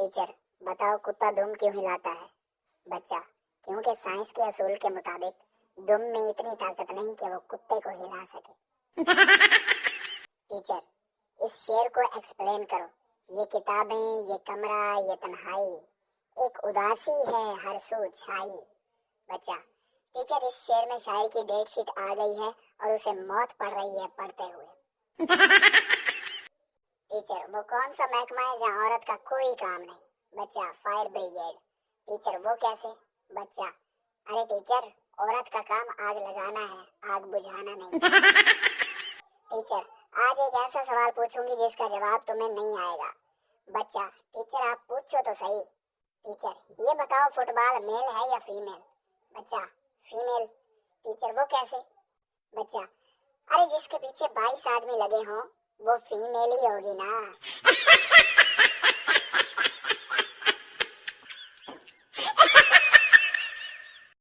Teacher बताओ कुत्ता दुम क्यों हिलाता है? बच्चा क्योंकि साइंस के असूल के मुताबिक दुम में इतनी ताकत नहीं कि वो कुत्ते को हिला सके। टीचर इस शेर को एक्सप्लेन करो। ये किताबें, ये कमरा, ये तन्हाई, एक उदासी है हर सू छाई। बच्चा टीचर इस शेर में शायर की डेट शीट आ गई है और उसे मौत पड़ रही है पढ़ते हुए। टीचर वो कौन सा महकमा है जहाँ औरत का कोई काम नहीं? बच्चा फायर ब्रिगेड। टीचर वो कैसे? बच्चा अरे टीचर औरत का काम आग लगाना है, आग बुझाना नहीं। टीचर आज एक ऐसा सवाल पूछूंगी जिसका जवाब तुम्हें नहीं आएगा। बच्चा टीचर आप पूछो तो सही। टीचर ये बताओ फुटबॉल मेल है या फीमेल? बच्चा फीमेल। टीचर वो कैसे? बच्चा अरे जिसके पीछे 22 आदमी लगे हों वो फीमेल ही होगी ना।